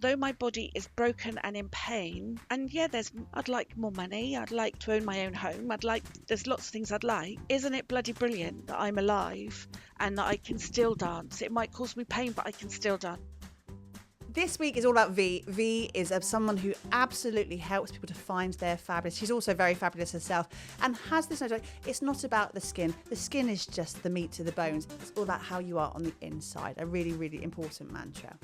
though my body is broken and in pain, and yeah, I'd like more money, I'd like to own my own home, there's lots of things I'd like. Isn't it bloody brilliant that I'm alive and that I can still dance? It might cause me pain, but I can still dance. This week is all about Vie. Vie is someone who absolutely helps people to find their fabulous. She's also very fabulous herself and has this notion. It's not about the skin. The skin is just the meat to the bones. It's all about how you are on the inside. A really, really important mantra.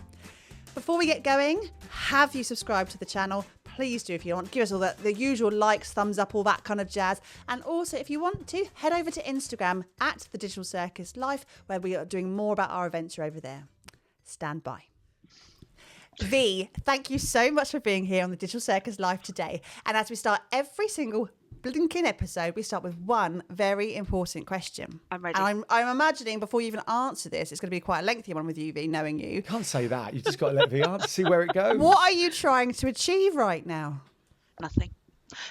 Before we get going, have you subscribed to the channel? Please do if you want. Give us all the usual likes, thumbs up, all that kind of jazz. And also, if you want to, head over to Instagram at The Digital Circus Life, where we are doing more about our adventure over there. Stand by. Vie, thank you so much for being here on the Digital Circus Live today. And as we start every single blinking episode, we start with one very important question. I'm ready. And I'm imagining before you even answer this, it's going to be quite a lengthy one with you, Vie, knowing you. Can't say that. You just got to let Vie answer, see where it goes. What are you trying to achieve right now? Nothing.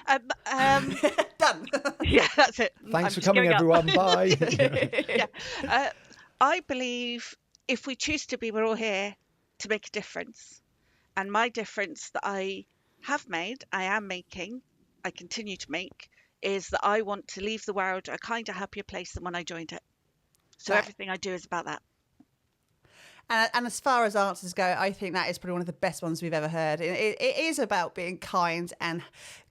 Done. Yeah, that's it. Thanks for coming, everyone. Bye. Yeah. I believe if we choose to be, we're all here to make a difference. And my difference that I have made, I am making, I continue to make, is that I want to leave the world a kinder, happier place than when I joined it. So Right. Everything I do is about that. And as far as answers go, I think that is probably one of the best ones we've ever heard. It is about being kind and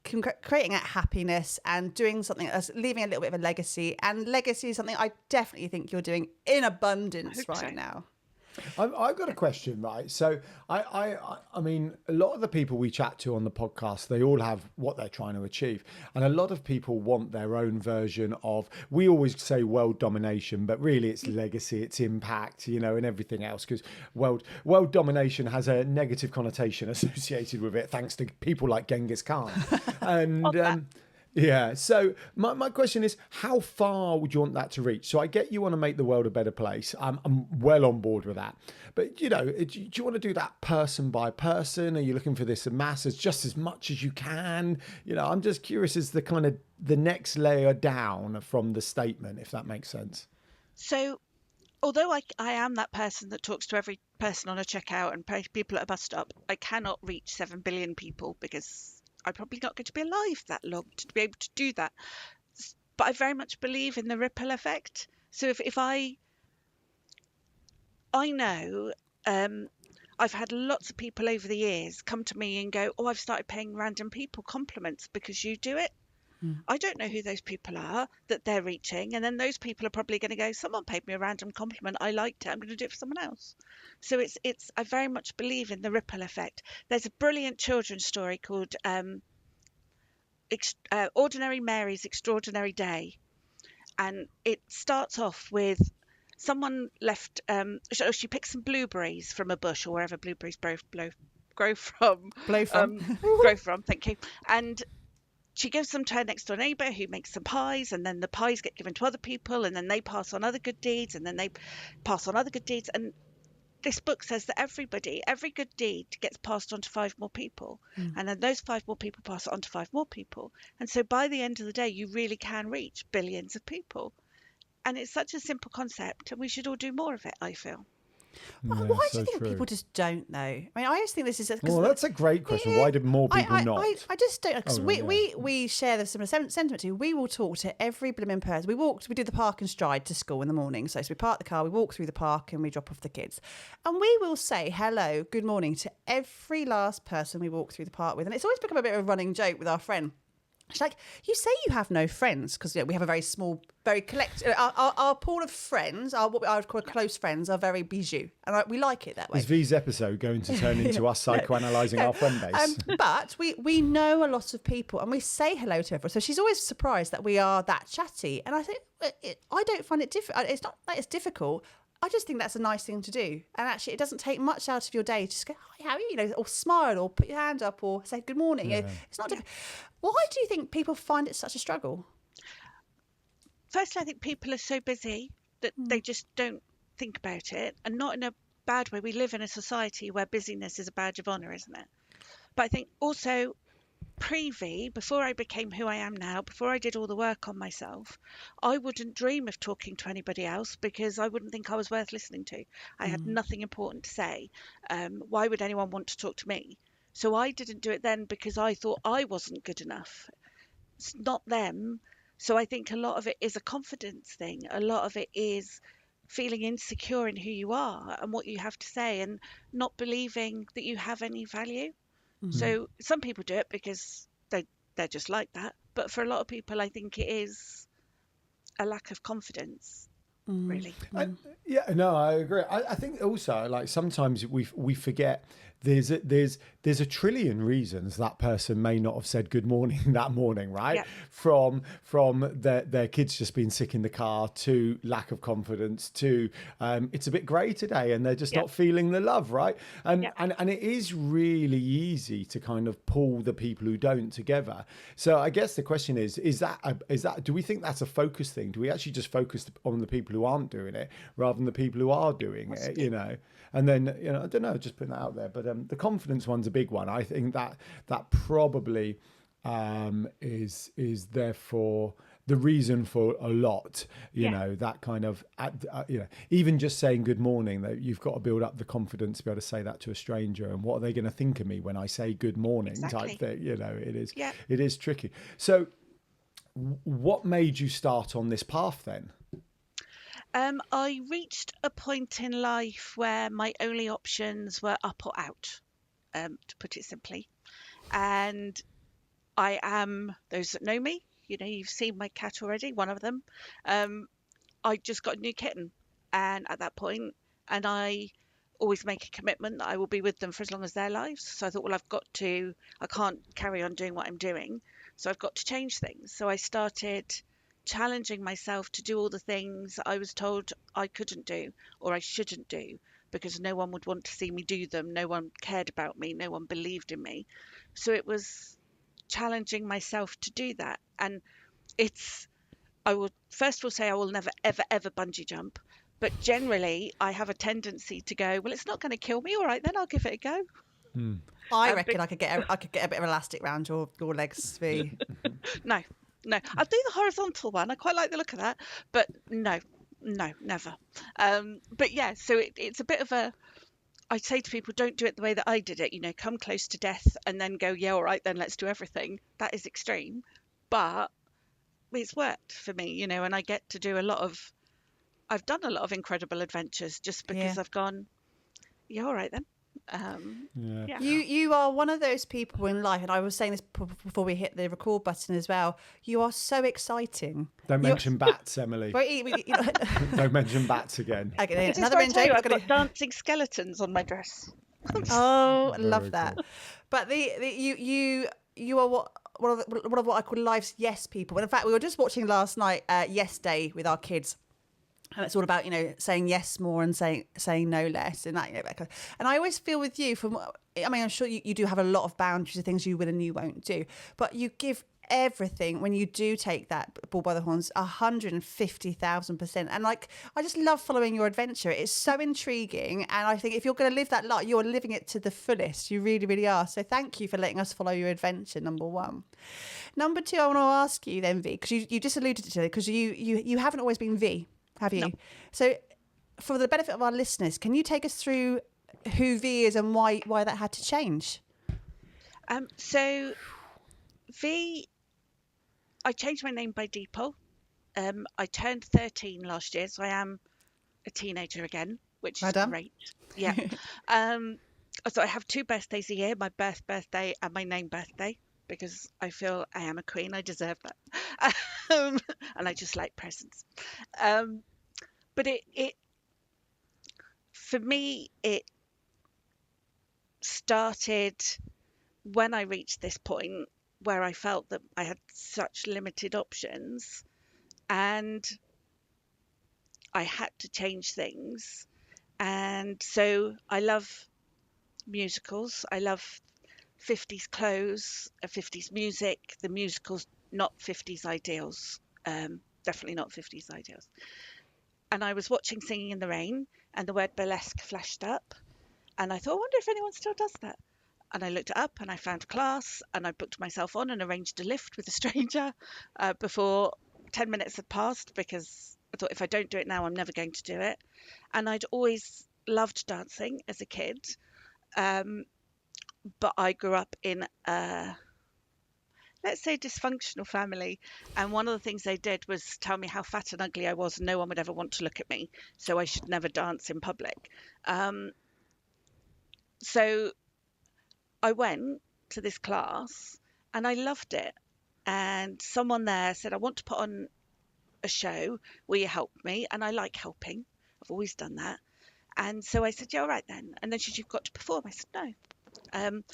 creating a happiness and doing something, leaving a little bit of a legacy. And legacy is something I definitely think you're doing in abundance right now. I've got a question, right? So I mean, a lot of the people we chat to on the podcast, they all have what they're trying to achieve. And a lot of people want their own version of, we always say world domination, but really it's legacy, it's impact, and everything else. Because world domination has a negative connotation associated with it, thanks to people like Genghis Khan. And yeah. So my question is, how far would you want that to reach? So I get you want to make the world a better place. I'm well on board with that. But, do you want to do that person by person? Are you looking for this in masses just as much as you can? I'm just curious as the next layer down from the statement, if that makes sense. So although I am that person that talks to every person on a checkout and people at a bus stop, I cannot reach 7 billion people because I'm probably not going to be alive that long to be able to do that. But I very much believe in the ripple effect. So if I know, I've had lots of people over the years come to me and go, oh, I've started paying random people compliments because you do it. I don't know who those people are that they're reaching. And then those people are probably going to go, someone paid me a random compliment. I liked it. I'm going to do it for someone else. So I very much believe in the ripple effect. There's a brilliant children's story called Ordinary Mary's Extraordinary Day. And it starts off with someone left, she picked some blueberries from a bush or wherever blueberries grow from. Grow from, thank you. And she gives them to her next door neighbour who makes some pies, and then the pies get given to other people, and then they pass on other good deeds, and then they pass on other good deeds. And this book says that every good deed gets passed on to 5 more people. And then those 5 more people pass it on to 5 more people. And so by the end of the day, you really can reach billions of people. And it's such a simple concept, and we should all do more of it, I feel. Why do you think people just don't know? I mean, I just think this is... Well, that's a great question. Why did more people not? I just don't... Because we share the similar sentiment too. We will talk to every blooming person. We do the park and stride to school in the morning. So we park the car, we walk through the park and we drop off the kids. And we will say hello, good morning to every last person we walk through the park with. And it's always become a bit of a running joke with our friend. She's like, you say you have no friends because we have a very small, very our pool of friends, what I would call close friends, are very bijou, and we like it that way. Is V's episode going to turn into us psychoanalyzing our friend base? But we know a lot of people, and we say hello to everyone. So she's always surprised that we are that chatty, and I think I don't find it difficult. It's not that it's difficult. I just think that's a nice thing to do. And actually, it doesn't take much out of your day to just go, hi, how are you? Or smile, or put your hand up, or say good morning. Yeah. It's not difficult. Why do you think people find it such a struggle? Firstly, I think people are so busy that they just don't think about it, and not in a bad way. We live in a society where busyness is a badge of honour, isn't it? But I think also pre-V, before I became who I am now, before I did all the work on myself, I wouldn't dream of talking to anybody else because I wouldn't think I was worth listening to. I had nothing important to say. Why would anyone want to talk to me? So I didn't do it then because I thought I wasn't good enough. It's not them. So I think a lot of it is a confidence thing. A lot of it is feeling insecure in who you are and what you have to say and not believing that you have any value. So some people do it because they're just like that. But for a lot of people, I think it is a lack of confidence, really. Yeah, no, I agree. I think also, like, sometimes we forget there's a trillion reasons that person may not have said good morning that morning, right? Yeah. From their kids just being sick in the car, to lack of confidence, to it's a bit grey today and they're just Yeah. not feeling the love, right? And Yeah. and it is really easy to kind of pull the people who don't together. So I guess the question is that do we think that's a focus thing? Do we actually just focus on the people who aren't doing it rather than the people who are doing it, you know? And then, you know, I don't know, just putting that out there, but the confidence one's a big one. I think that probably is therefore the reason for a lot, you know, that kind of, you know, even just saying good morning, that you've got to build up the confidence to be able to say that to a stranger, and what are they going to think of me when I say good morning type thing, you know, it is tricky. So what made you start on this path then? I reached a point in life where my only options were up or out, to put it simply. And I am, those that know me, you know, you've seen my cat already, one of them. I just got a new kitten. And at that point, and I always make a commitment that I will be with them for as long as their lives. So I thought, well, I can't carry on doing what I'm doing. So I've got to change things. So I started challenging myself to do all the things I was told I couldn't do or I shouldn't do because no one would want to see me do them. No one cared about me. No one believed in me. So it was challenging myself to do that. And I will first of all say I will never, ever, ever bungee jump. But generally, I have a tendency to go, well, it's not going to kill me. All right, then I'll give it a go. I reckon I could get a bit of elastic around your legs, Vie. No, I'll do the horizontal one. I quite like the look of that, but no, never. But yeah, so it's a bit of a. I say to people, don't do it the way that I did it. You know, come close to death and then go, yeah, all right, then let's do everything. That is extreme, but it's worked for me, you know, and I get to do I've done a lot of incredible adventures just because I've gone, yeah, all right then. Yeah. You are one of those people in life, and I was saying this before we hit the record button as well. You are so exciting. Don't mention bats, Emily. You know, Don't mention bats again. okay, It's another just I've joke. got dancing skeletons on my dress. Oh, I love Very that. cool. But you are one of what I call life's yes people. And in fact, we were just watching last night Yes Day with our kids. And it's all about, you know, saying yes more and saying no less, and that, you know, and I always feel with you, I'm sure you do have a lot of boundaries of things you will and you won't do, but you give everything when you do take that bull by the horns 150,000%. And like, I just love following your adventure. It's so intriguing, and I think if you're going to live that life, you're living it to the fullest. You really, really are. So thank you for letting us follow your adventure, number one. Number two, I want to ask you then, Vie, because you just alluded to it, because you haven't always been Vie, have you? No. So for the benefit of our listeners, can you take us through who Vie is and why that had to change? So Vie, I changed my name by default. I turned 13 last year, so I am a teenager again, which is great. Yeah. So I have 2 birthdays a year, my birthday and my name birthday, because I feel I am a queen. I deserve that. And I just like presents. But it for me, it started when I reached this point where I felt that I had such limited options and I had to change things. And so I love musicals. I love 50s clothes, 50s music, the musicals, not 50s ideals. Definitely not 50s ideals. And I was watching Singing in the Rain and the word burlesque flashed up. And I thought, I wonder if anyone still does that. and I looked it up and I found a class and I booked myself on and arranged a lift with a stranger before 10 minutes had passed, because I thought if I don't do it now, I'm never going to do it. And I'd always loved dancing as a kid, but I grew up in a, let's say, dysfunctional family. And one of the things they did was tell me how fat and ugly I was and no one would ever want to look at me. So I should never dance in public. So I went to this class and I loved it. And someone there said, I want to put on a show. Will you help me? And I like helping. I've always done that. And so I said, yeah, all right then. And then she said, you've got to perform. I said, no. And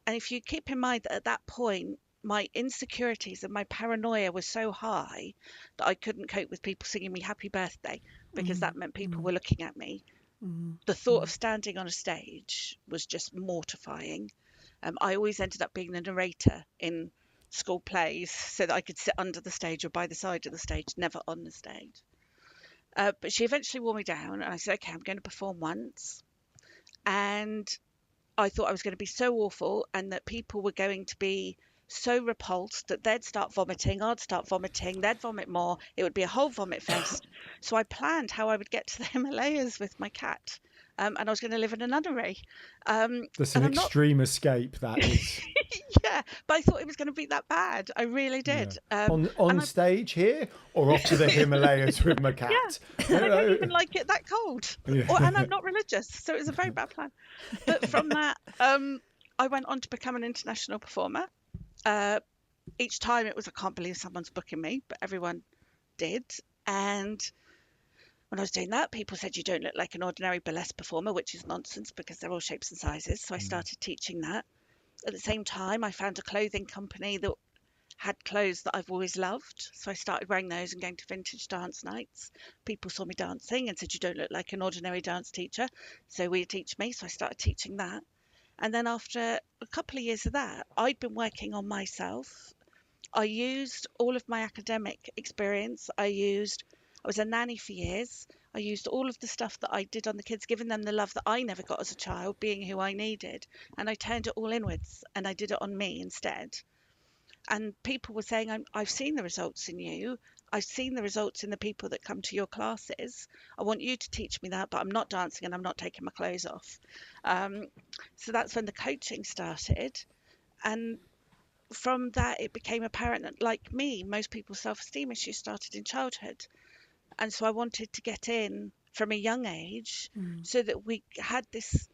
if you keep in mind that at that point, my insecurities and my paranoia was so high that I couldn't cope with people singing me happy birthday, because that meant people were looking at me. The thought of standing on a stage was just mortifying. I always ended up being the narrator in school plays so that I could sit under the stage or by the side of the stage, never on the stage. But she eventually wore me down and I said, okay, I'm going to perform once. And I thought I was going to be so awful and that people were going to be so repulsed that they'd start vomiting, I'd start vomiting, they'd vomit more. It would be a whole vomit fest. So I planned how I would get to the Himalayas with my cat. And I was going to live in a nunnery. That's an extreme escape, that is. Yeah, but I thought it was going to be that bad. I really did. Yeah. On stage here or off to the Himalayas with my cat? Yeah, I don't even like it that cold. Yeah. And I'm not religious, so it was a very bad plan. But from that, I went on to become an international performer. Each time it was, I can't believe someone's booking me, but everyone did. And when I was doing that, people said, you don't look like an ordinary burlesque performer, which is nonsense because they're all shapes and sizes. So I started teaching that. At the same time, I found a clothing company that had clothes that I've always loved. So I started wearing those and going to vintage dance nights. People saw me dancing and said, you don't look like an ordinary dance teacher. So will you teach me? So I started teaching that. And then after a couple of years of that, I'd been working on myself. I used all of my academic experience. I was a nanny for years. I used all of the stuff that I did on the kids, giving them the love that I never got as a child, being who I needed. And I turned it all inwards and I did it on me instead. And people were saying, I've seen the results in you. I've seen the results in the people that come to your classes. I want you to teach me that, but I'm not dancing and I'm not taking my clothes off. So that's when the coaching started. And from that, it became apparent that, like me, most people's self-esteem issues started in childhood. And so I wanted to get in from a young age so that we had this,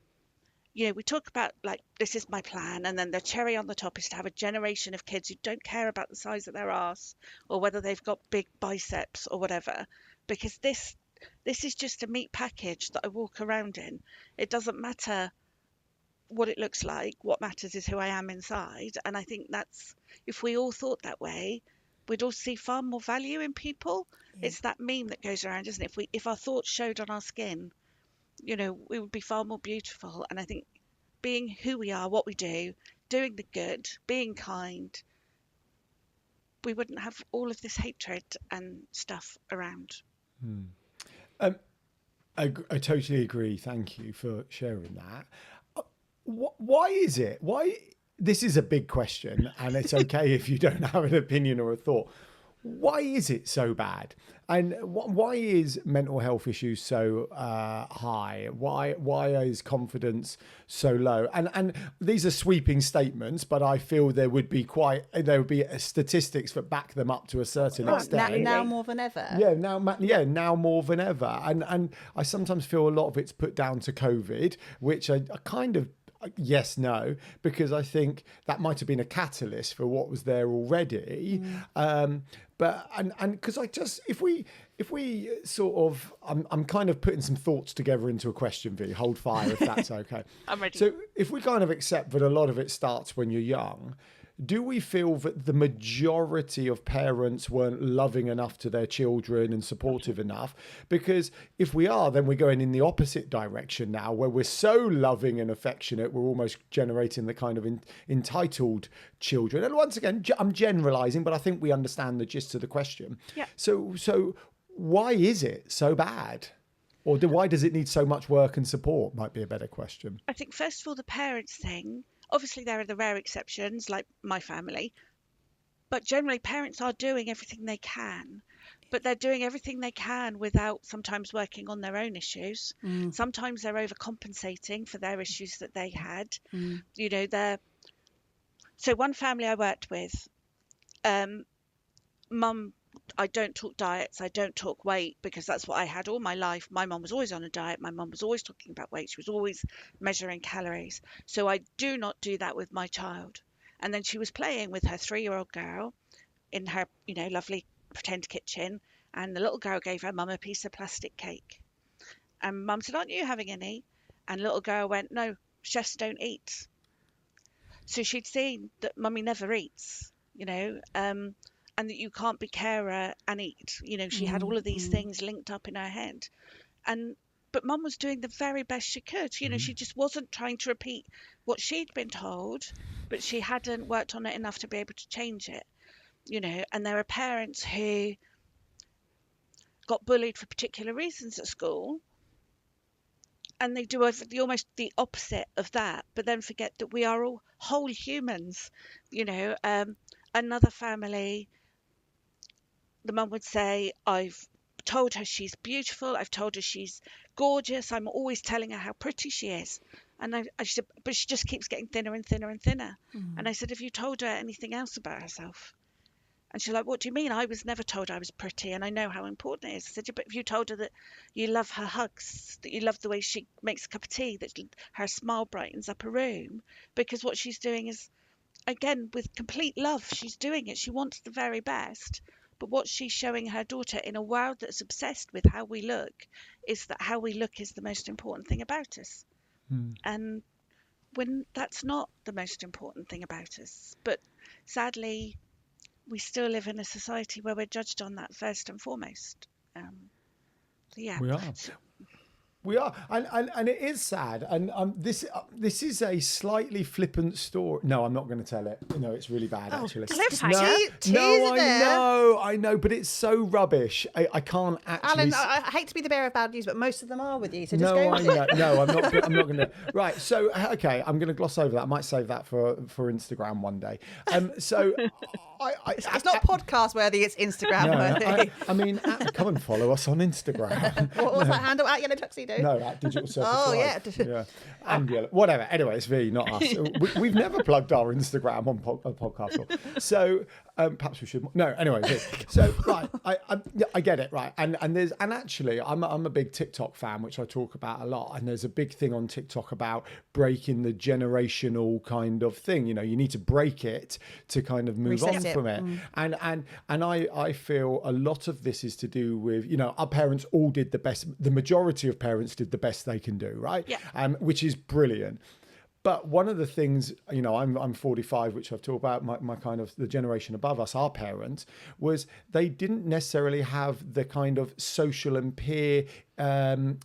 we talk about like, this is my plan. And then the cherry on the top is to have a generation of kids who don't care about the size of their arse or whether they've got big biceps or whatever, because this is just a meat package that I walk around in. It doesn't matter what it looks like. What matters is who I am inside. And I think that's, if we all thought that way, we'd all see far more value in people. Yeah. It's that meme that goes around, isn't it? If our thoughts showed on our skin, we would be far more beautiful. And I think being who we are, what we do, doing the good, being kind, we wouldn't have all of this hatred and stuff around. I totally agree. Thank you for sharing that. Why is it? Why? This is a big question, and it's okay if you don't have an opinion or a thought. Why is it so bad? And why is mental health issues so high? Why is confidence so low? And these are sweeping statements, but I feel there would be statistics that back them up to a certain extent. Now more than ever. Now more than ever. And I sometimes feel a lot of it's put down to COVID, which I kind of. Yes, no, because I think that might have been a catalyst for what was there already. But because if we sort of, I'm kind of putting some thoughts together into a question, V. Hold fire if that's okay. I'm ready. So if we kind of accept that a lot of it starts when you're young, do we feel that the majority of parents weren't loving enough to their children and supportive enough? Because if we are, then we're going in the opposite direction now, where we're so loving and affectionate, we're almost generating the kind of entitled children. And once again, I'm generalizing, but I think we understand the gist of the question. Yeah. So why is it so bad? Or why does it need so much work and support? Might be a better question. I think, first of all, the parents thing. Obviously, there are the rare exceptions, like my family, but generally parents are doing everything they can. But they're doing everything they can without sometimes working on their own issues. Sometimes they're overcompensating for their issues that they had. You know, so one family I worked with, mum, I don't talk diets, I don't talk weight, because that's what I had all my life. My mum was always on a diet. My mum was always talking about weight. She was always measuring calories. So I do not do that with my child. And then she was playing with her 3-year-old girl in her, lovely pretend kitchen. And the little girl gave her mum a piece of plastic cake. And mum said, "Aren't you having any?" And little girl went, "No, chefs don't eat." So she'd seen that mummy never eats, and that you can't be carer and eat. She had all of these things linked up in her head. But mum was doing the very best she could. She just wasn't trying to repeat what she'd been told, but she hadn't worked on it enough to be able to change it. And there are parents who got bullied for particular reasons at school, and they do almost the opposite of that, but then forget that we are all whole humans. Another family, the mum would say, "I've told her she's beautiful, I've told her she's gorgeous, I'm always telling her how pretty she is." And I said, "But she just keeps getting thinner and thinner and thinner." And I said, "Have you told her anything else about herself?" And she's like, "What do you mean? I was never told I was pretty, and I know how important it is." I said, "Yeah, but if you told her that you love her hugs, that you love the way she makes a cup of tea, that her smile brightens up a room," because what she's doing is, again, with complete love, she's doing it. She wants the very best. But what she's showing her daughter in a world that's obsessed with how we look is that how we look is the most important thing about us. And when that's not the most important thing about us. But sadly, we still live in a society where we're judged on that first and foremost. So yeah. We are, and it is sad. And this is a slightly flippant story. No, I'm not going to tell it. No, it's really bad, actually. I know, but it's so rubbish. I can't actually. Alan, I hate to be the bearer of bad news, but most of them are with you. So just go with it. No, I'm not going to. Right. So okay, I'm going to gloss over that. I might save that for Instagram one day. So. It's not podcast worthy, it's Instagram worthy. I mean, come and follow us on Instagram. What was that handle? At Yellow Tuxedo? No, at Digital Circus. Oh, Live. Yeah. And Yellow. Whatever. Anyway, it's Vie, not us. We've never plugged our Instagram on a podcast. So perhaps we should. No, anyway. So, right. I get it, right. And actually, I'm a big TikTok fan, which I talk about a lot. And there's a big thing on TikTok about breaking the generational kind of thing. You need to break it to kind of move on from it. And I feel a lot of this is to do with, our parents all did the best. The majority of parents did the best they can do, right? Yeah. Which is brilliant. But one of the things, I'm 45, which I've talked about, my kind of the generation above us, our parents, was they didn't necessarily have the kind of social and peer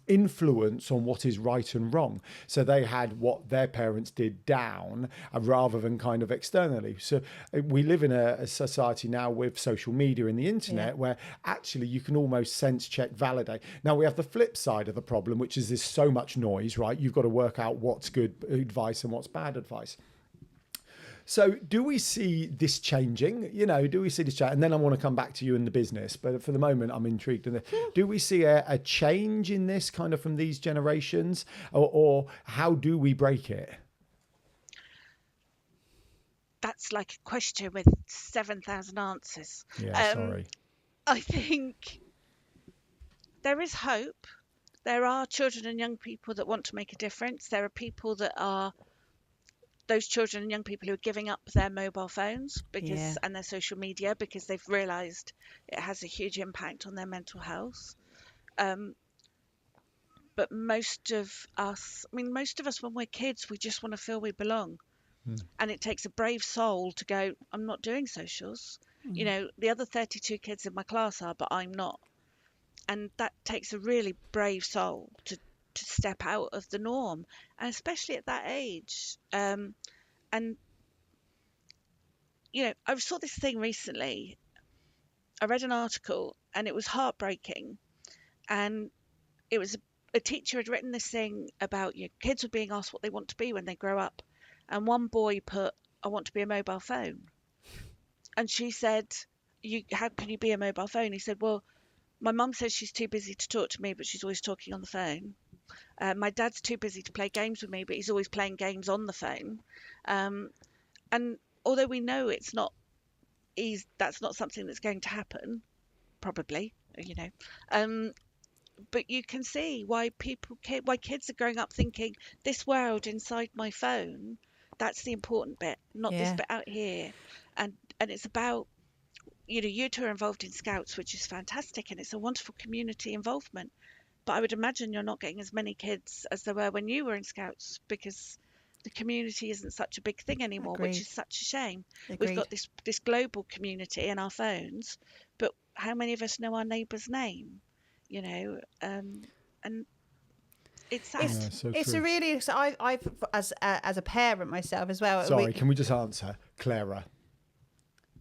influence on what is right and wrong. So they had what their parents did down rather than kind of externally. So we live in a society now with social media and the internet where actually you can almost sense check, validate. Now we have the flip side of the problem, which is there's so much noise, right? You've got to work out what's good advice and what's bad advice. So do we see this changing? Do we see this change? And then I want to come back to you in the business. But for the moment, I'm intrigued. Do we see a change in this kind of from these generations? Or how do we break it? That's like a question with 7,000 answers. Yeah, sorry. I think there is hope. There are children and young people that want to make a difference. There are people that are those children and young people who are giving up their mobile phones and their social media because they've realised it has a huge impact on their mental health. But most of us when we're kids, we just want to feel we belong. And it takes a brave soul to go, "I'm not doing socials." The other 32 kids in my class are, but I'm not. And that takes a really brave soul to step out of the norm, and especially at that age. I saw this thing recently. I read an article and it was heartbreaking, and it was a teacher had written this thing about kids were being asked what they want to be when they grow up, and one boy put, "I want to be a mobile phone." And she said, how can you be a mobile phone? He said, "Well, my mum says she's too busy to talk to me, but she's always talking on the phone. My dad's too busy to play games with me, but he's always playing games on the phone." And although we know that's not something that's going to happen, probably, but you can see why kids are growing up thinking this world inside my phone, that's the important bit, not this bit out here. And it's about, you two are involved in Scouts, which is fantastic, and it's a wonderful community involvement. But I would imagine you're not getting as many kids as there were when you were in Scouts, because the community isn't such a big thing anymore. Agreed. Which is such a shame. Agreed. We've got this global community in our phones, but how many of us know our neighbour's name? And it's sad. Yeah, so It's true. a really. So I've as a parent myself as well. Sorry, can we just answer Clara?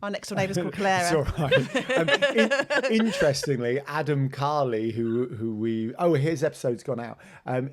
Our next door neighbour's called Clara. It's all right. Interestingly, Adam Carley, his episode's gone out.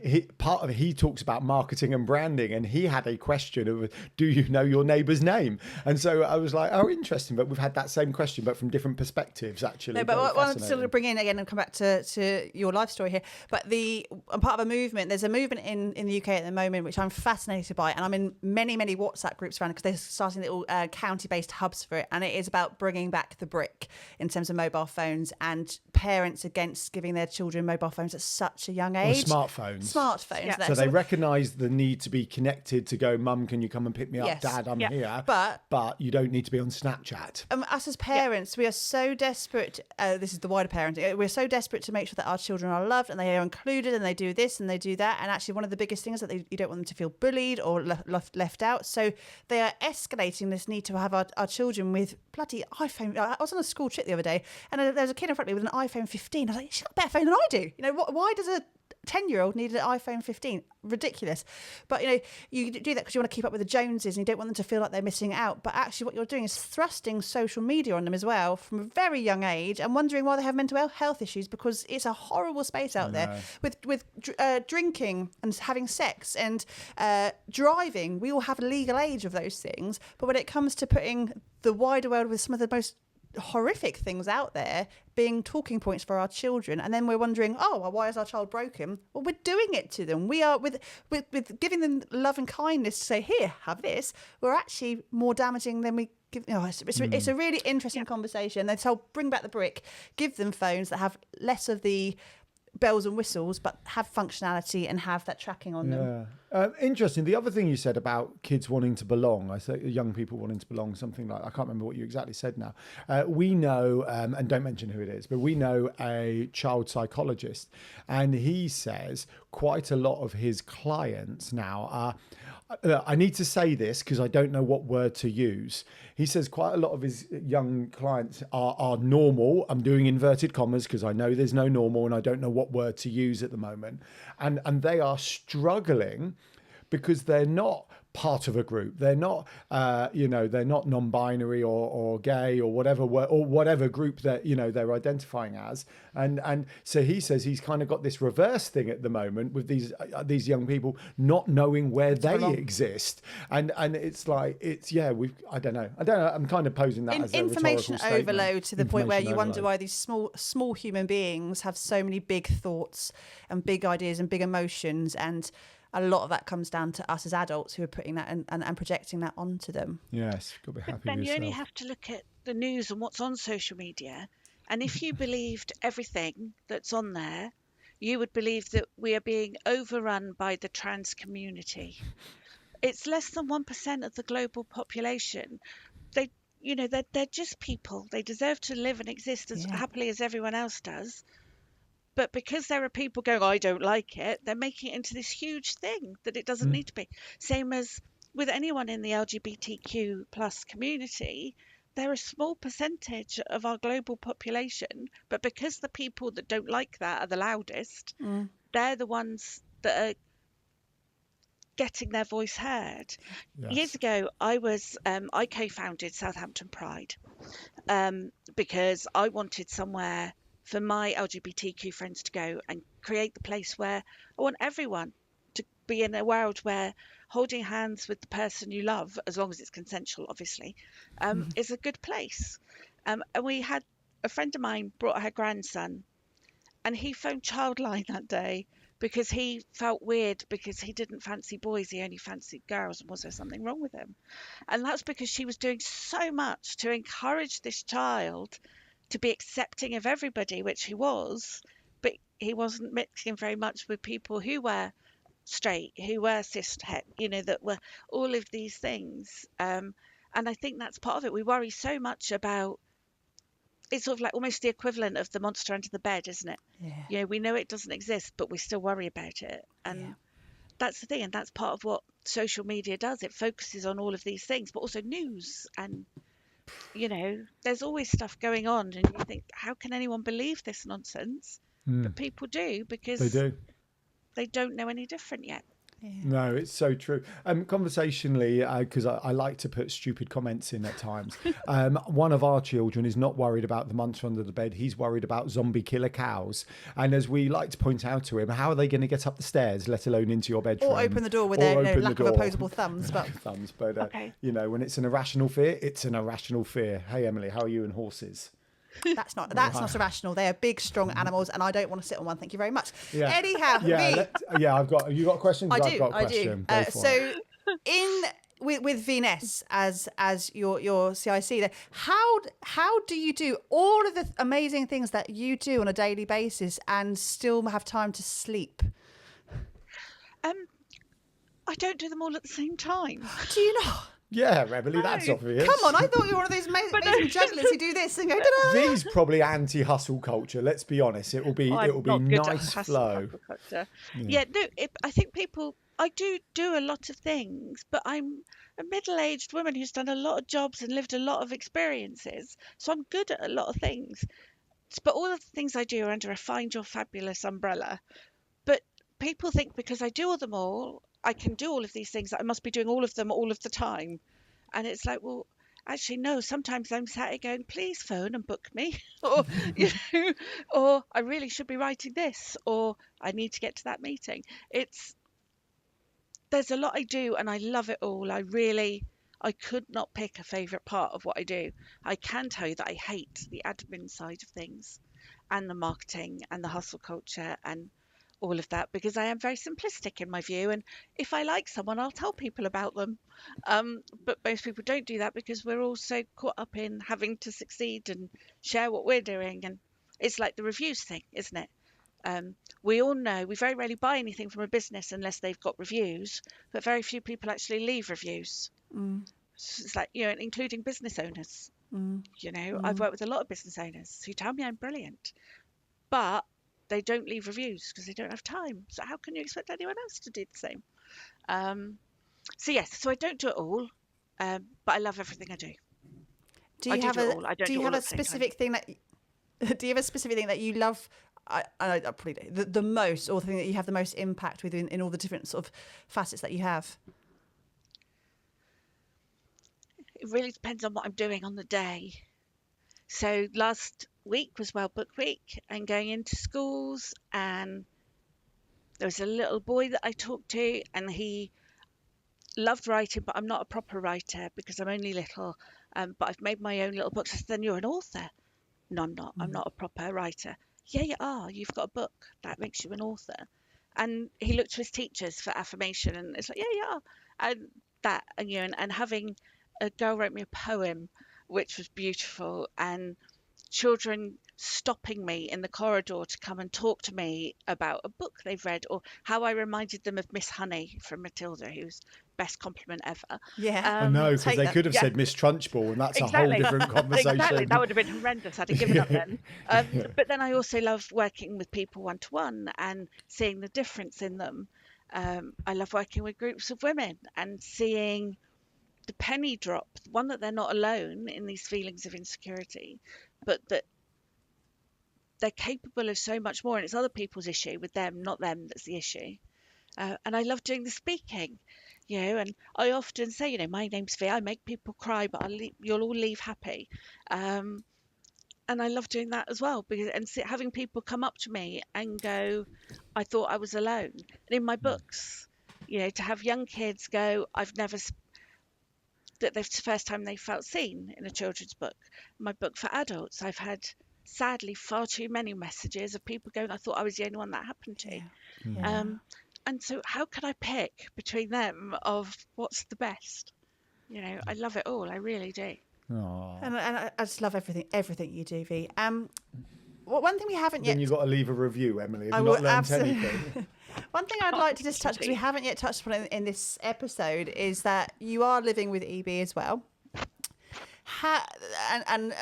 He talks about marketing and branding, and he had a question of, do you know your neighbour's name? And so I was like, oh, interesting. But we've had that same question, but from different perspectives, actually. No, but what I'm still to bring in again and come back to your life story here. But I'm part of a movement. There's a movement in the UK at the moment which I'm fascinated by, and I'm in many WhatsApp groups around because they're starting little county-based hubs for it. And it is about bringing back the brick in terms of mobile phones, and parents against giving their children mobile phones at such a young age. Or smartphones. Yeah. So they recognise the need to be connected to go, Mum, can you come and pick me up? Dad, I'm here. But you don't need to be on Snapchat. Us as parents, we are so desperate. This is the wider parenting. We're so desperate to make sure that our children are loved and they are included and they do this and they do that. And actually, one of the biggest things is that you don't want them to feel bullied or left out. So they are escalating this need to have our children with bloody iPhone. I was on a school trip the other day, and there was a kid in front of me with an iPhone 15. I was like, she's got a better phone than I do. Why does a 10-year-old need an iPhone 15? Ridiculous. But you do that because you want to keep up with the Joneses and you don't want them to feel like they're missing out. But actually what you're doing is thrusting social media on them as well from a very young age, and wondering why they have mental health issues, because it's a horrible space out there with drinking and having sex and driving. We all have a legal age of those things, but when it comes to putting the wider world with some of the most horrific things out there being talking points for our children, and then we're wondering, why is our child broken? Well, we're doing it to them. We are with giving them love and kindness to say, here, have this. We're actually more damaging than we give. It's a really interesting conversation. They told, bring back the brick, give them phones that have less of the bells and whistles, but have functionality and have that tracking on them. Interesting. The other thing you said about kids wanting to belong, I said young people wanting to belong, something like, I can't remember what you exactly said now. We know, and don't mention who it is, but we know a child psychologist, and he says quite a lot of his clients now are, I need to say this because I don't know what word to use. He says quite a lot of his young clients are normal. I'm doing inverted commas because I know there's no normal and I don't know what word to use at the moment. And they are struggling because they're not part of a group. They're not, they're not non-binary or gay or whatever group that, they're identifying as. And so he says he's kind of got this reverse thing at the moment with these young people not knowing where they exist. And it's like, I don't know. I'm kind of posing that as a information overload to the point where you wonder why these small human beings have so many big thoughts and big ideas and big emotions, and a lot of that comes down to us as adults who are putting that and projecting that onto them. Yes, got to be happy with yourself. You only have to look at the news and what's on social media, and if you believed everything that's on there, you would believe that we are being overrun by the trans community. It's less than 1% of the global population. They're just people. They deserve to live and exist as happily as everyone else does. But because there are people going, I don't like it, they're making it into this huge thing that it doesn't need to be. Same as with anyone in the LGBTQ plus community, they're a small percentage of our global population. But because the people that don't like that are the loudest, they're the ones that are getting their voice heard. Yes. Years ago, I co-founded Southampton Pride because I wanted somewhere for my LGBTQ friends to go and create the place where I want everyone be in a world where holding hands with the person you love, as long as it's consensual, obviously, is a good place. And we had a friend of mine brought her grandson, and he phoned Childline that day because he felt weird because he didn't fancy boys, he only fancied girls, and was there something wrong with him? And that's because she was doing so much to encourage this child to be accepting of everybody, which he was, but he wasn't mixing very much with people who were straight, who were cis het, that were all of these things. And I think that's part of it. We worry so much about, it's sort of like almost the equivalent of the monster under the bed, isn't it? Yeah. We know it doesn't exist, but we still worry about it. And that's the thing. And that's part of what social media does. It focuses on all of these things, but also news. And, there's always stuff going on. And you think, how can anyone believe this nonsense? But people do, because They do. they don't know any different yet. Yeah. No, it's so true. Conversationally, because I like to put stupid comments in at times. One of our children is not worried about the monster under the bed. He's worried about zombie killer cows. And as we like to point out to him, how are they going to get up the stairs, let alone into your bedroom? Or open the door with their lack of opposable thumbs. But Okay. When it's an irrational fear, it's an irrational fear. Hey, Emily, how are you and horses? that's not irrational. They are big, strong animals, and I don't want to sit on one. Thank you very much. Yeah. Anyhow, you got questions? I I've do. got a I question. do. Go for it. So with Venus as your CIC there, how do you do all of the amazing things that you do on a daily basis and still have time to sleep? I don't do them all at the same time. Do you not? Yeah, Emily, that's obvious. Come on, I thought you were one of those amazing jugglers who do this and go. Da-da. V's probably anti-hustle culture. Let's be honest. It will be nice flow. Yeah, no, I think I do a lot of things, but I'm a middle-aged woman who's done a lot of jobs and lived a lot of experiences, so I'm good at a lot of things. But all of the things I do are under a Find Your Fabulous umbrella. But people think because I do them all, I can do all of these things, that I must be doing all of them all of the time. And it's like, well, actually, no, sometimes I'm sat here going, please phone and book me. Or, or I really should be writing this, or I need to get to that meeting. There's a lot I do and I love it all. I could not pick a favourite part of what I do. I can tell you that I hate the admin side of things and the marketing and the hustle culture and all of that, because I am very simplistic in my view, and if I like someone, I'll tell people about them. But most people don't do that because we're all so caught up in having to succeed and share what we're doing, and it's like the reviews thing, isn't it? We all know we very rarely buy anything from a business unless they've got reviews, but very few people actually leave reviews. So it's like, including business owners. I've worked with a lot of business owners who tell me I'm brilliant, but they don't leave reviews because they don't have time. So how can you expect anyone else to do the same? So I don't do it all, but I love everything I do. Do you have a specific thing that you love? I probably do, the most, or the thing that you have the most impact with in all the different sort of facets that you have? It really depends on what I'm doing on the day. So last week was Well Book Week and going into schools, and there was a little boy that I talked to, and he loved writing, but I'm not a proper writer because I'm only little, but I've made my own little books. I said, then you're an author. No, I'm not. I'm not a proper writer. Yeah, you are. You've got a book. That makes you an author. And he looked to his teachers for affirmation, and it's like, yeah, you are. And that, and having a girl wrote me a poem, which was beautiful, and children stopping me in the corridor to come and talk to me about a book they've read, or how I reminded them of Miss Honey from Matilda, who's best compliment ever. Yeah, I know, because they could have said Miss Trunchbull, and that's a whole different conversation. Exactly, that would have been horrendous. I'd have given up then. But then I also love working with people one-to-one and seeing the difference in them. I love working with groups of women and seeing the penny drop, one, that they're not alone in these feelings of insecurity, but that they're capable of so much more, and it's other people's issue with them, not them, that's the issue. And I love doing the speaking, and I often say, my name's Vie, I make people cry, but you'll all leave happy. And I love doing that as well, because having people come up to me and go, I thought I was alone. And in my books, You know, to have young kids go, that the first time they felt seen in a children's book. My book for adults, I've had sadly far too many messages of people going, I thought I was the only one that happened to. Yeah. And so how could I pick between them of what's the best? You know, I love it all. I really do. And I just love everything you do, V. One thing we haven't yet. Then you've got to leave a review, Emily. Have I you will not learned absolutely. anything? One thing I'd like to just touch, because we haven't yet touched upon it in this episode, is that you are living with EB as well. I'm not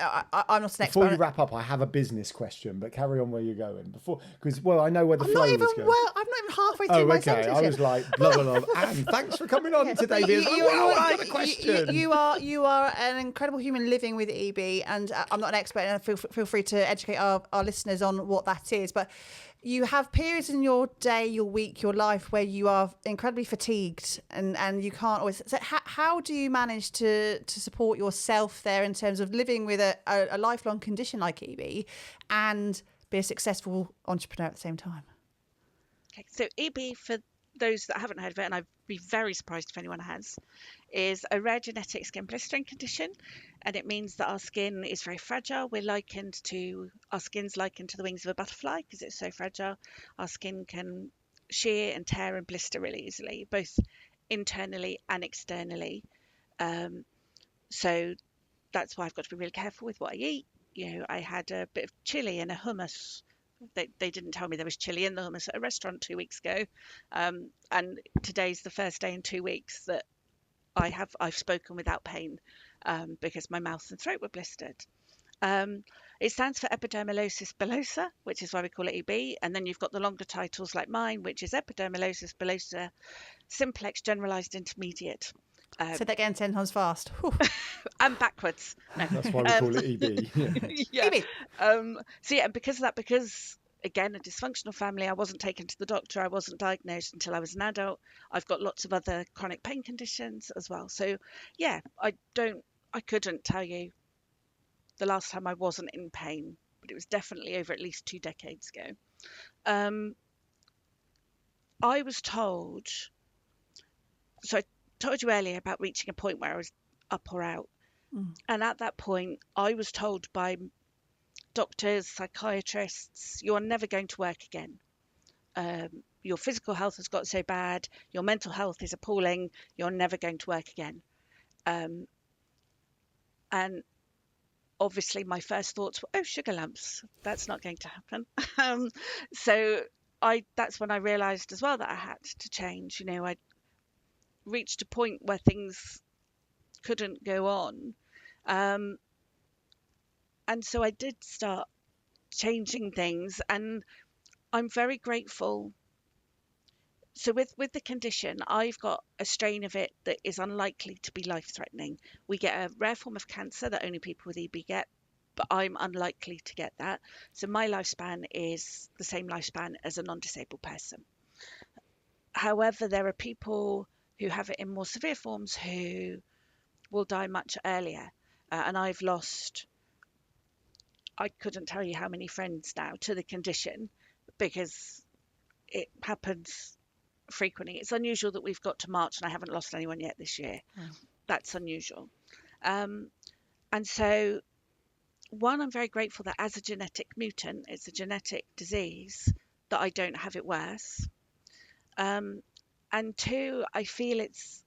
an expert. Before you wrap up, I have a business question, but carry on where you're going. Because I know where the flow was going. I'm not even halfway through my sentence I yet. was like, blah, blah, blah. And thanks for coming on today. I've got a question. You are an incredible human living with EB, and I'm not an expert, and feel free to educate our listeners on what that is. But you have periods in your day, your week, your life where you are incredibly fatigued and you can't always. So how do you manage to support yourself there in terms of living with a lifelong condition like EB and be a successful entrepreneur at the same time? Okay, so EB, for those that haven't heard of it, and I'd be very surprised if anyone has, is a rare genetic skin blistering condition, and it means that our skin is very fragile. Our skin's likened to the wings of a butterfly because it's so fragile. Our skin can shear and tear and blister really easily, both internally and externally. So that's why I've got to be really careful with what I eat. You know, I had a bit of chili and a hummus. They didn't tell me there was chili in the hummus at a restaurant 2 weeks ago, and today's the first day in 2 weeks that I've spoken without pain because my mouth and throat were blistered. It stands for Epidermolysis Bullosa, which is why we call it EB, and then you've got the longer titles like mine, which is Epidermolysis Bullosa Simplex Generalized Intermediate. Say that again 10 times fast. Whew. And backwards. No. That's why we call it EB. Yeah. EB. So yeah, because of that, because again, a dysfunctional family, I wasn't taken to the doctor. I wasn't diagnosed until I was an adult. I've got lots of other chronic pain conditions as well. So yeah, I couldn't tell you the last time I wasn't in pain, but it was definitely over at least 2 decades ago. I was told, so I told you earlier about reaching a point where I was up or out. And at that point, I was told by doctors, psychiatrists, you're never going to work again. Your physical health has got so bad, your mental health is appalling, you're never going to work again. And obviously my first thoughts were, oh, sugar lumps, that's not going to happen. So that's when I realised as well that I had to change. You know, I reached a point where things couldn't go on. And so I did start changing things, and I'm very grateful. So with the condition, I've got a strain of it that is unlikely to be life-threatening. We get a rare form of cancer that only people with EB get, but I'm unlikely to get that. So my lifespan is the same lifespan as a non-disabled person. However, there are people who have it in more severe forms who will die much earlier. And I've lost, I couldn't tell you how many friends now to the condition because it happens frequently. It's unusual that we've got to March and I haven't lost anyone yet this year. That's unusual. And so, one, I'm very grateful that as a genetic mutant, it's a genetic disease, that I don't have it worse. And two, I feel it's...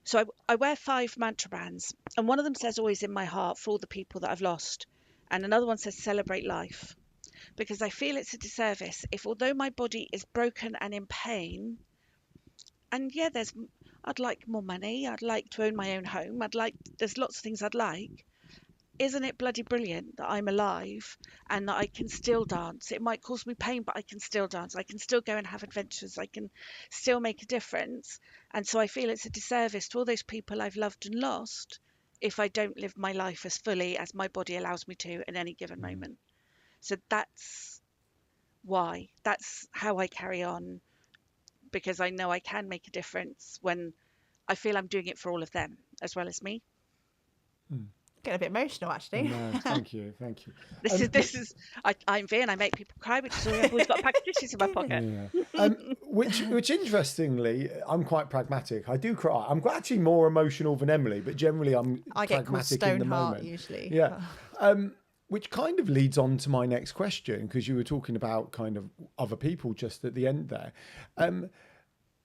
So I wear 5 mantra bands, and one of them says always in my heart for all the people that I've lost, and another one says celebrate life, because I feel it's a disservice if, although my body is broken and in pain, and yeah, I'd like more money, I'd like to own my own home, there's lots of things I'd like. Isn't it bloody brilliant that I'm alive and that I can still dance? It might cause me pain, but I can still dance. I can still go and have adventures. I can still make a difference. And so I feel it's a disservice to all those people I've loved and lost if I don't live my life as fully as my body allows me to in any given moment. So that's why. That's how I carry on, because I know I can make a difference when I feel I'm doing it for all of them as well as me. Getting a bit emotional, actually. No, thank you. This is. I'm Vie and I make people cry, which is why I've always got a pack of tissues in my pocket. Yeah. Which interestingly, I'm quite pragmatic. I do cry. I'm actually more emotional than Emily, but generally I get called pragmatic in the Stoneheart moment. usually. Yeah. Which kind of leads on to my next question, because you were talking about kind of other people just at the end there.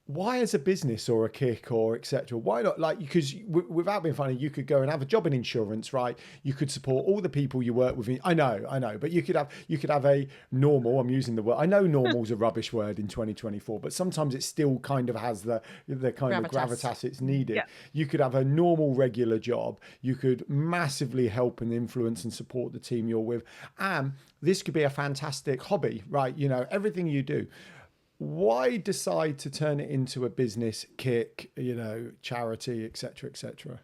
Why as a business or a kick or etc.? Why not? Like, because without being funny, you could go and have a job in insurance, right? You could support all the people you work with. I know, but you could have a normal. I'm using the word. I know normal's a rubbish word in 2024, but sometimes it still kind of has the kind of gravitas it's needed. Yeah. You could have a normal regular job. You could massively help and influence and support the team you're with, and this could be a fantastic hobby, right? You know, everything you do. Why decide to turn it into a business, kick, charity, etc., etc.?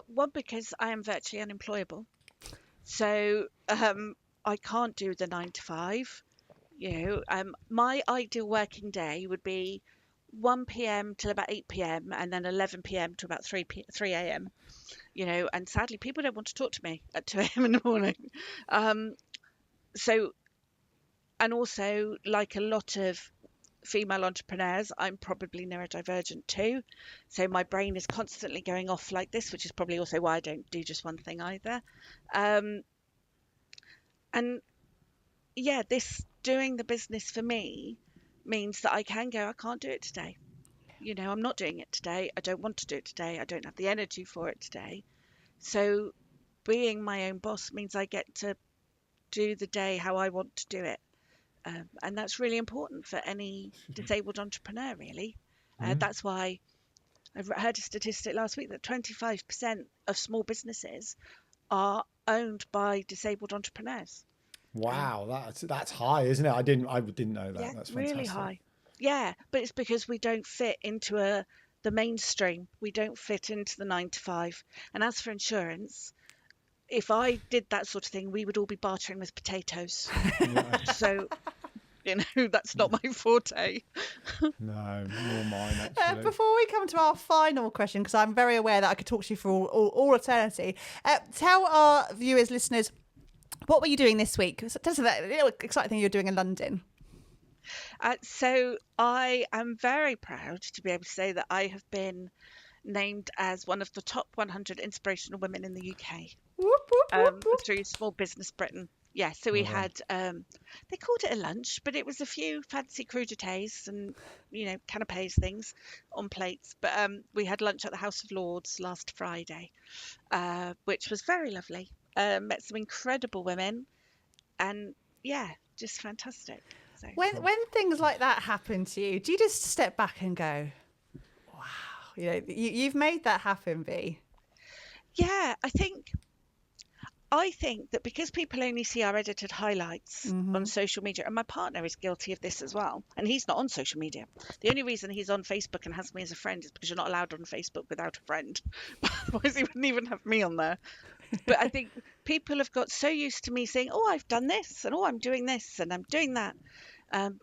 One, because I am virtually unemployable, so I can't do the 9 to 5. My ideal working day would be 1 p.m. till about 8 p.m. and then 11 p.m. to about 3 a.m. And sadly, people don't want to talk to me at 2 a.m. in the morning. And also, like a lot of female entrepreneurs, I'm probably neurodivergent too. So my brain is constantly going off like this, which is probably also why I don't do just one thing either. And yeah, this doing the business for me means that I can go, I can't do it today. I'm not doing it today. I don't want to do it today. I don't have the energy for it today. So being my own boss means I get to do the day how I want to do it. And that's really important for any disabled entrepreneur, really. That's why I heard a statistic last week that 25% of small businesses are owned by disabled entrepreneurs. Wow, that's high, isn't it? I didn't know that. Yeah, That's fantastic. really high. Yeah, but it's because we don't fit into the mainstream. We don't fit into the 9 to 5. And as for insurance, if I did that sort of thing, we would all be bartering with potatoes. So, that's not my forte. No, nor mine, actually. Before we come to our final question, because I'm very aware that I could talk to you for all eternity, tell our viewers, listeners, what were you doing this week? Tell us that exciting thing you're doing in London. So I am very proud to be able to say that I have been named as one of the top 100 inspirational women in the UK. Whoop, whoop, whoop, whoop. Through Small Business Britain. Yeah, so we had, they called it a lunch, but it was a few fancy crudités and, canapés things on plates. But we had lunch at the House of Lords last Friday, which was very lovely. Met some incredible women and, yeah, just fantastic. So, when things like that happen to you, do you just step back and go, wow, you've made that happen, Vie? Yeah, I think that because people only see our edited highlights on social media, and my partner is guilty of this as well, and he's not on social media. The only reason he's on Facebook and has me as a friend is because you're not allowed on Facebook without a friend. Otherwise, he wouldn't even have me on there. But I think people have got so used to me saying, oh, I've done this, and oh, I'm doing this, and I'm doing that.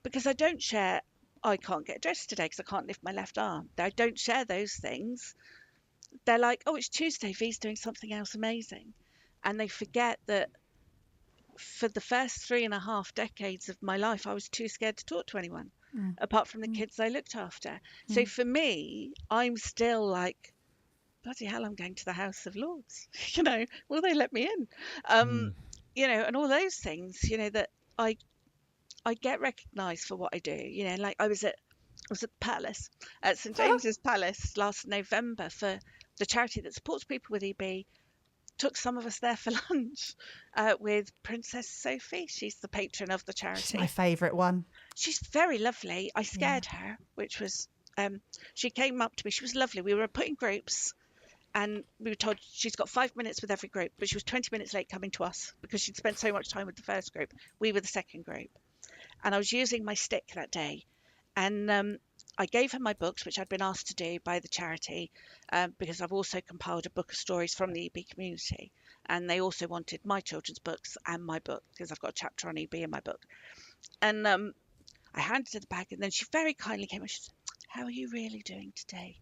Because I don't share, I can't get dressed today because I can't lift my left arm. I don't share those things. They're like, oh, it's Tuesday, V's doing something else amazing. And they forget that for the first 3.5 decades of my life, I was too scared to talk to anyone, apart from the kids I looked after. So for me, I'm still like, bloody hell, I'm going to the House of Lords. Will they let me in? And all those things, that I get recognised for what I do. Like I was at Palace, at St James's Palace last November for the charity that supports people with EB. Took some of us there for lunch with Princess Sophie. She's the patron of the charity. She's my favourite one. She's very lovely. I scared her, which was, she came up to me. She was lovely. We were put in groups and we were told she's got 5 minutes with every group, but she was 20 minutes late coming to us because she'd spent so much time with the first group. We were the second group. And I was using my stick that day. And I gave her my books, which I'd been asked to do by the charity, because I've also compiled a book of stories from the EB community. And they also wanted my children's books and my book, because I've got a chapter on EB in my book. And I handed her the bag, and then she very kindly came and she said, how are you really doing today?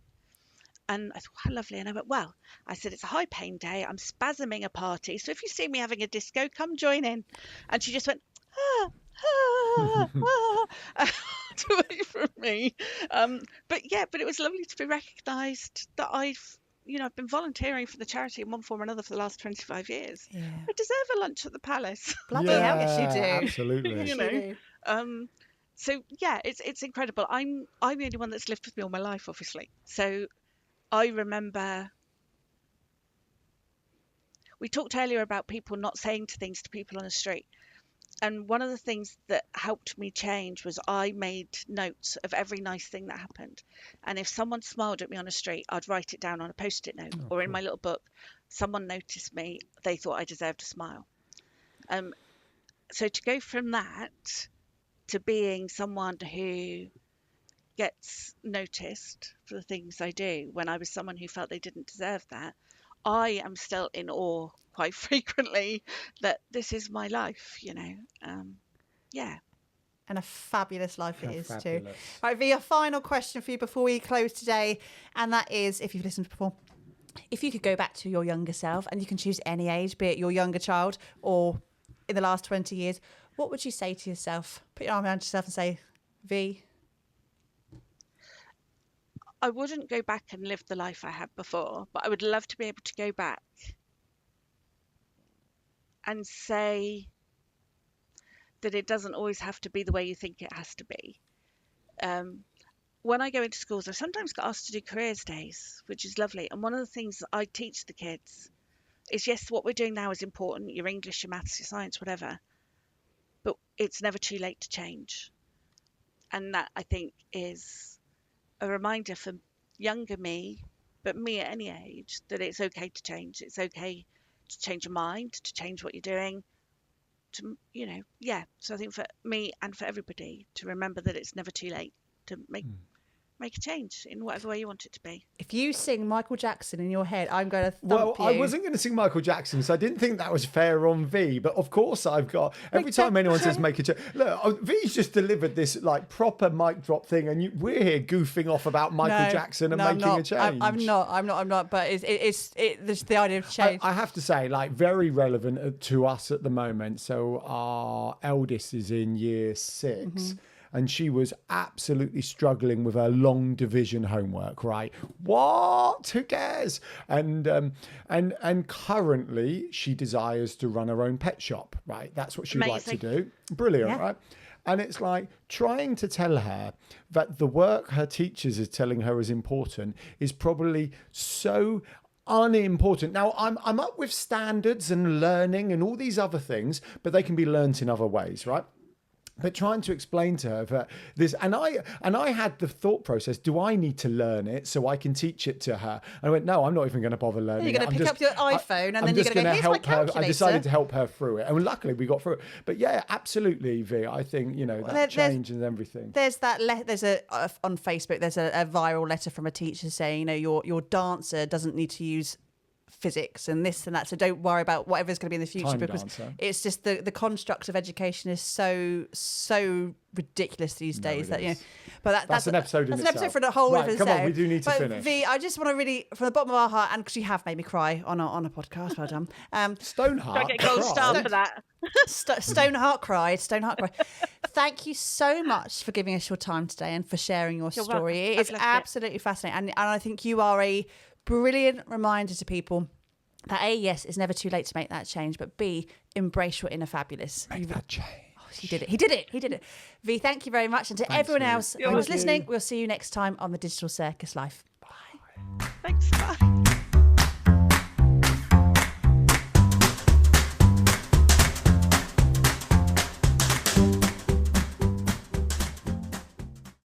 And I thought, how lovely. And I went, well, I said, it's a high pain day. I'm spasming a party. So if you see me having a disco, come join in. And she just went, away from me. But it was lovely to be recognised that I've been volunteering for the charity in one form or another for the last 25 years. Yeah. I deserve a lunch at the palace. Bloody hell, yes you do. Absolutely. You know. So it's incredible. I'm the only one that's lived with me all my life, obviously. So I remember we talked earlier about people not saying things to people on the street. And one of the things that helped me change was I made notes of every nice thing that happened. And if someone smiled at me on the street, I'd write it down on a Post-it note or in my little book. Someone noticed me, they thought I deserved a smile. So to go from that to being someone who gets noticed for the things I do, when I was someone who felt they didn't deserve that, I am still in awe quite frequently that this is my life, And a fabulous life it is fabulous. too. Right, Vie, a final question for you before we close today, and that is, if you've listened before, if you could go back to your younger self, and you can choose any age, be it your younger child or in the last 20 years, what would you say to yourself? Put your arm around yourself and say, Vie. I wouldn't go back and live the life I had before, but I would love to be able to go back and say that it doesn't always have to be the way you think it has to be. When I go into schools, I sometimes get asked to do careers days, which is lovely. And one of the things that I teach the kids is, yes, what we're doing now is important, your English, your maths, your science, whatever, but it's never too late to change. And that, I think, is a reminder for younger me, but me at any age, that it's okay to change. It's okay to change your mind, to change what you're doing, So I think for me and for everybody to remember that it's never too late to make a change in whatever way you want it to be. If you sing Michael Jackson in your head, I'm going to thump Well, you. I wasn't going to sing Michael Jackson, so I didn't think that was fair on V. But of course, I've got every time anyone says make a change. Look, V's just delivered this proper mic drop thing, and we're here goofing off about Michael Jackson and making a change. I'm not. But it's the idea of change. I have to say, very relevant to us at the moment. So our eldest is in year 6. And she was absolutely struggling with her long division homework, right? What? Who cares? And currently she desires to run her own pet shop, right? That's what she'd like to do. Brilliant, right? And it's like trying to tell her that the work her teachers are telling her is important is probably so unimportant. Now, I'm up with standards and learning and all these other things, but they can be learnt in other ways, right? But trying to explain to her that this, and I had the thought process: do I need to learn it so I can teach it to her? And I went, no, I'm not even going to bother learning. You're going to pick up your iPhone and then you're going to go, here's my calculator. I decided to help her through it, and luckily we got through it. But yeah, absolutely, V. I think that change and everything. There's that. On Facebook. There's a viral letter from a teacher saying, your dancer doesn't need to use physics and this and that, so don't worry about whatever's going to be in the future, because it's just the construct of education is so ridiculous these days that but that's an episode in itself. An episode for the whole right, come on, we do need to finish. V, I just want to really, from the bottom of our heart, and because you have made me cry on a podcast, well done. Stoneheart, don't get gold star for that. Stoneheart cried. Thank you so much for giving us your time today and for sharing your story. It's absolutely fascinating, and I think you are a brilliant reminder to people that A, yes, it's never too late to make that change, but B, embrace your inner fabulous. Make that change. Oh, he did it. V, thank you very much. And to everyone else who was listening, we'll see you next time on the Digital Circus Live. Bye. Thanks. Bye.